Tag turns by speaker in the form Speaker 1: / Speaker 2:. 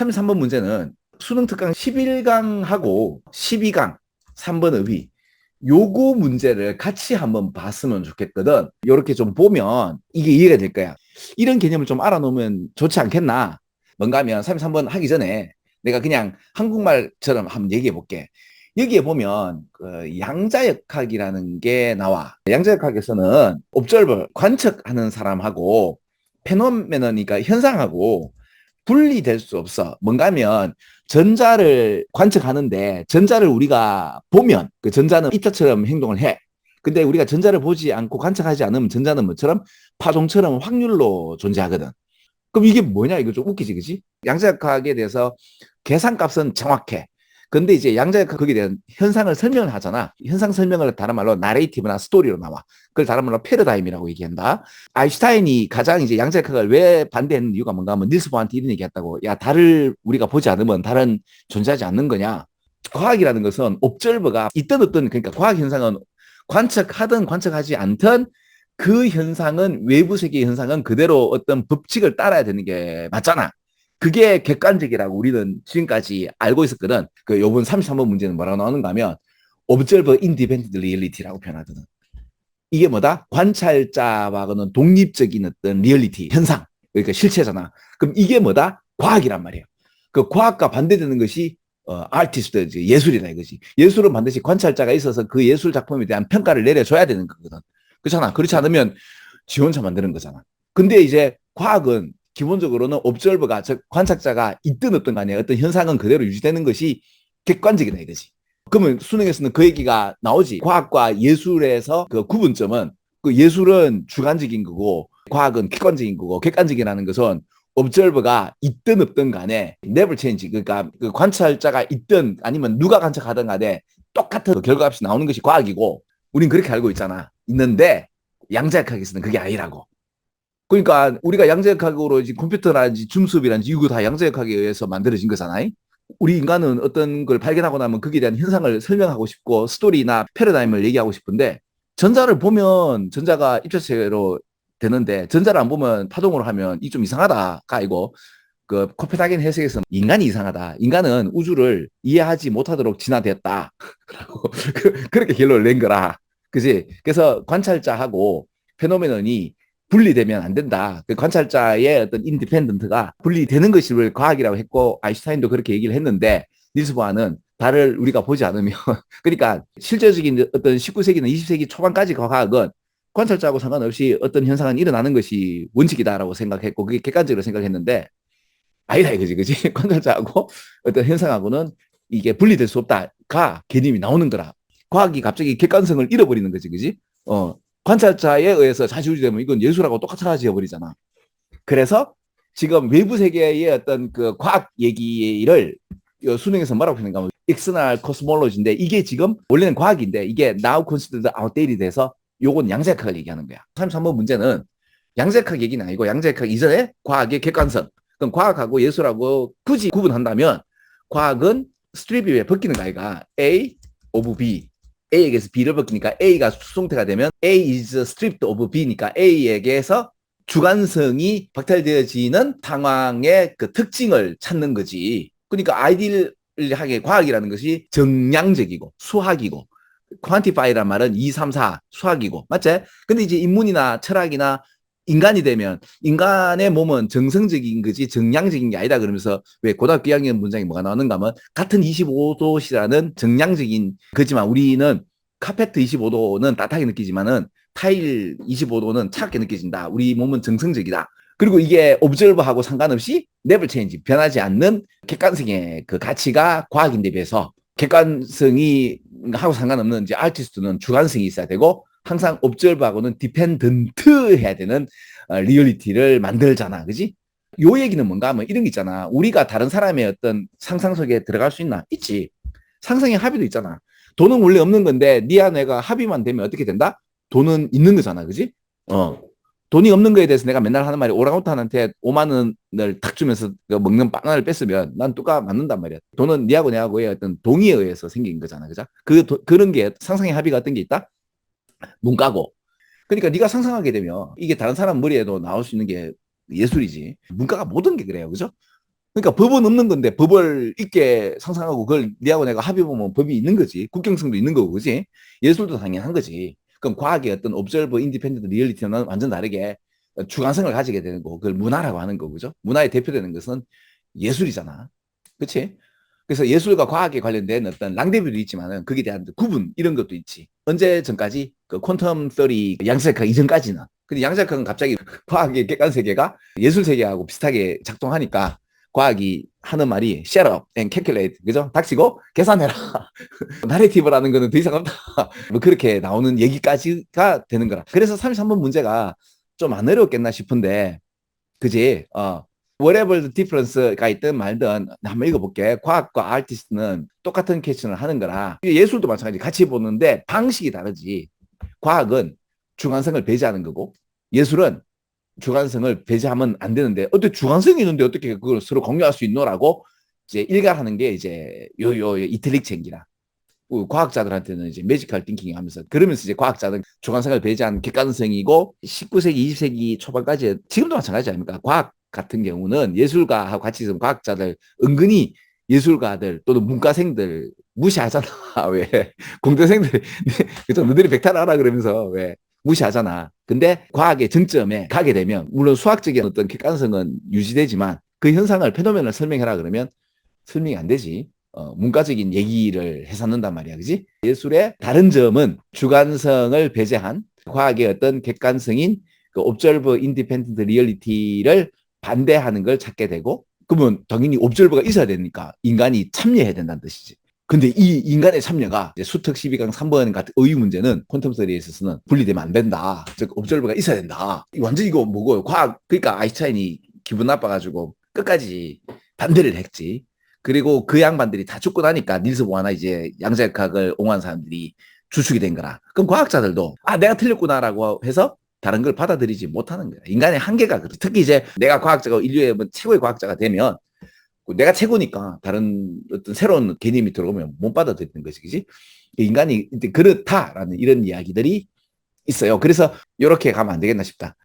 Speaker 1: 33번 문제는 수능 특강 11강하고 12강 3번 의비 요거 문제를 같이 한번 봤으면 좋겠거든. 요렇게 좀 보면 이게 이해가 될 거야. 이런 개념을 좀 알아놓으면 좋지 않겠나? 뭔가 하면 33번 하기 전에 내가 그냥 한국말처럼 한번 얘기해 볼게. 여기에 보면 그 양자역학이라는 게 나와. 양자역학에서는 옵저버, 관측하는 사람하고 페노메너니까 현상하고 분리될 수 없어. 뭔가 하면 전자를 관측하는데 전자를 우리가 보면 그 전자는 입자처럼 행동을 해. 근데 우리가 전자를 보지 않고 관측하지 않으면 전자는 뭐처럼 파동처럼 확률로 존재하거든. 그럼 이게 뭐냐? 이거 좀 웃기지, 그지? 양자역학에 대해서 계산값은 정확해. 근데 이제 양자역학 거기에 대한 현상을 설명을 하잖아. 현상 설명을 다른 말로 나레이티브나 스토리로 나와. 그걸 다른 말로 패러다임이라고 얘기한다. 아인슈타인이 가장 이제 양자역학을 왜 반대했는 이유가 뭔가 하면 닐스 보한테 이런 얘기 했다고. 야, 달을 우리가 보지 않으면 달은 존재하지 않는 거냐? 과학이라는 것은 옵저버가 있든 없든 그러니까 과학 현상은 관측하든 관측하지 않든 그 현상은 외부 세계의 현상은 그대로 어떤 법칙을 따라야 되는 게 맞잖아. 그게 객관적이라고 우리는 지금까지 알고 있었거든. 그 요번 33번 문제는 뭐라고 나오는가 하면 observer independent reality라고 표현하거든. 이게 뭐다? 관찰자와는 독립적인 어떤 리얼리티, 현상. 그러니까 실체잖아. 그럼 이게 뭐다? 과학이란 말이야. 그 과학과 반대되는 것이 아티스트, 예술이다 이거지. 예술은 반드시 관찰자가 있어서 그 예술 작품에 대한 평가를 내려줘야 되는 거거든. 그렇잖아. 그렇지 않으면 지 혼자 만드는 거잖아. 근데 이제 과학은 기본적으로는 옵저버가, 즉 관찰자가 있든 없든 간에 어떤 현상은 그대로 유지되는 것이 객관적이다 이거지. 그러면 수능에서는 그 얘기가 나오지. 과학과 예술에서 그 구분점은 그 예술은 주관적인 거고 과학은 객관적인 거고, 객관적이라는 것은 옵저버가 있든 없든 간에 never change, 그러니까 그 관찰자가 있든 아니면 누가 관찰하든 간에 똑같은 결과값이 나오는 것이 과학이고, 우린 그렇게 알고 있잖아. 있는데 양자역학에서는 그게 아니라고. 그러니까 우리가 양자역학으로 컴퓨터라든지 줌수업이라든지 이거 다 양자역학에 의해서 만들어진 거잖아요. 우리 인간은 어떤 걸 발견하고 나면 거기에 대한 현상을 설명하고 싶고 스토리나 패러다임을 얘기하고 싶은데, 전자를 보면 전자가 입자체로 되는데 전자를 안 보면 파동으로 하면 이 좀 이상하다가 아니고, 그 코펜하겐 해석에서 인간이 이상하다. 인간은 우주를 이해하지 못하도록 진화되었다. 라고 그렇게 결론을 낸 거라. 그지? 그래서 관찰자하고 페노메논이 분리되면 안 된다. 그 관찰자의 어떤 인디펜던트가 분리되는 것이 과학이라고 했고, 아인슈타인도 그렇게 얘기를 했는데, 닐스 보아는 달을 우리가 보지 않으면 그러니까 실제적인 어떤 19세기나 20세기 초반까지 과학은 관찰자하고 상관없이 어떤 현상은 일어나는 것이 원칙이다라고 생각했고, 그게 객관적으로 생각했는데 아니다 이거지, 그지? 관찰자하고 어떤 현상하고는 이게 분리될 수 없다가 개념이 나오는 거라. 과학이 갑자기 객관성을 잃어버리는 거지, 그지? 관찰자에 의해서 자지우지되면 이건 예술하고 똑같아지어 버리잖아. 그래서 지금 외부 세계의 어떤 그 과학 얘기를 수능에서 뭐라고 하는가 하면 external cosmology인데, 이게 지금 원래는 과학인데 이게 now considered outdated 돼서 요건 양자역학을 얘기하는 거야. 33번 문제는 양자역학 얘기는 아니고 양자역학 이전에 과학의 객관성. 그럼 과학하고 예술하고 굳이 구분한다면 과학은 스트립이 왜 벗기는 거 아이가? A of B. A에게서 B를 벗기니까 A가 수동태가 되면 A is stripped of B니까 A에게서 주관성이 박탈되어지는 상황의 그 특징을 찾는 거지. 그러니까 아이디얼하게 과학이라는 것이 정량적이고 수학이고, 퀀티파이란 말은 2, 3, 4 수학이고, 맞지? 근데 이제 인문이나 철학이나 인간이 되면 인간의 몸은 정성적인 거지 정량적인 게 아니다 그러면서 왜 고등학교 2학년 문장이 뭐가 나오는가 하면 같은 25도시라는 정량적인 거지만 우리는 카페트 25도는 따뜻하게 느끼지만은 타일 25도는 차갑게 느껴진다. 우리 몸은 정성적이다. 그리고 이게 오브저버하고 상관없이 never change, 변하지 않는 객관성의 그 가치가 과학인데 비해서 객관성이 하고 상관없는 이제 아티스트는 주관성이 있어야 되고, 항상 옵저버하고는 디펜던트 해야 되는 리얼리티를 만들잖아. 그지? 요 얘기는 뭔가 하면 이런 게 있잖아. 우리가 다른 사람의 어떤 상상 속에 들어갈 수 있나? 있지. 상상의 합의도 있잖아. 돈은 원래 없는 건데 니와 내가 합의만 되면 어떻게 된다? 돈은 있는 거잖아. 그지? 돈이 없는 거에 대해서 내가 맨날 하는 말이, 오랑우탄한테 5만 원을 탁 주면서 먹는 바나나를 뺐으면 난 뚜까 맞는단 말이야. 돈은 니하고 내하고의 어떤 동의에 의해서 생긴 거잖아. 그죠? 그런 게 상상의 합의가 어떤 게 있다? 문과고. 그러니까 네가 상상하게 되면 이게 다른 사람 머리에도 나올 수 있는 게 예술이지. 문과가 모든 게 그래요. 그죠? 그러니까 법은 없는 건데 법을 있게 상상하고 그걸 니하고 내가 합의 보면 법이 있는 거지. 국경성도 있는 거고, 그지? 예술도 당연한 거지. 그럼 과학의 어떤 observe, independent, reality는 완전 다르게 주관성을 가지게 되는 거고, 그걸 문화라고 하는 거고, 그죠? 문화에 대표되는 것은 예술이잖아. 그렇지? 그래서 예술과 과학에 관련된 어떤 랑데뷰도 있지만은 거기에 대한 구분 이런 것도 있지. 언제 전까지 그 퀀텀 서리 양자역학 이전까지는. 근데 양자역학은 갑자기 과학의 객관 세계가 예술 세계하고 비슷하게 작동하니까 과학이 하는 말이 shut up and calculate, 그죠? 닥치고 계산해라. 나레티브라는 거는 더 이상 없다. 뭐 그렇게 나오는 얘기까지가 되는 거라. 그래서 33번 문제가 좀 안 어려웠겠나 싶은데, 그지? whatever the difference가 있든 말든 한번 읽어볼게. 과학과 아티스트는 똑같은 캐치를 하는 거라. 예술도 마찬가지. 같이 보는데 방식이 다르지. 과학은 주관성을 배제하는 거고, 예술은 주관성을 배제하면 안 되는데, 어떻게 주관성이 있는데 어떻게 그걸 서로 공유할 수 있노라고 이제 일갈하는 게 이제 요 이탈릭 챙기라. 과학자들한테는 이제 매지컬 띵킹 하면서, 그러면서 이제 과학자는 주관성을 배제한 객관성이고, 19세기, 20세기 초반까지 지금도 마찬가지 아닙니까? 과학 같은 경우는 예술가하고 같이 있으면 과학자들 은근히 예술가들 또는 문과생들 무시하잖아. 왜? 공대생들 그죠? 너희들이 백탈하라 그러면서 왜 무시하잖아. 근데 과학의 정점에 가게 되면 물론 수학적인 어떤 객관성은 유지되지만 그 현상을 페노멘을 설명해라 그러면 설명이 안 되지. 문과적인 얘기를 해삼는단 말이야. 그지? 예술의 다른 점은 주관성을 배제한 과학의 어떤 객관성인 그 observe independent reality를 반대하는 걸 찾게 되고, 그러면 당연히 observer가 있어야 되니까 인간이 참여해야 된다는 뜻이지. 근데 이 인간의 참여가 이제 수특 12강 3번 같은 의의 문제는 퀀텀 서리에 있어서는 분리되면 안 된다. 즉 observer가 있어야 된다. 완전 이거 뭐고 과학. 그러니까 아인슈타인이 기분 나빠가지고 끝까지 반대를 했지. 그리고 그 양반들이 다 죽고 나니까 닐스 보아나 이제 양자역학을 옹호한 사람들이 주축이 된 거라. 그럼 과학자들도 내가 틀렸구나라고 해서 다른 걸 받아들이지 못하는 거야. 인간의 한계가 그렇다. 특히 이제 내가 과학자가 인류의 최고의 과학자가 되면 내가 최고니까 다른 어떤 새로운 개념이 들어오면 못 받아들이는 것이, 그지? 인간이 그렇다라는 이런 이야기들이 있어요. 그래서 이렇게 가면 안 되겠나 싶다.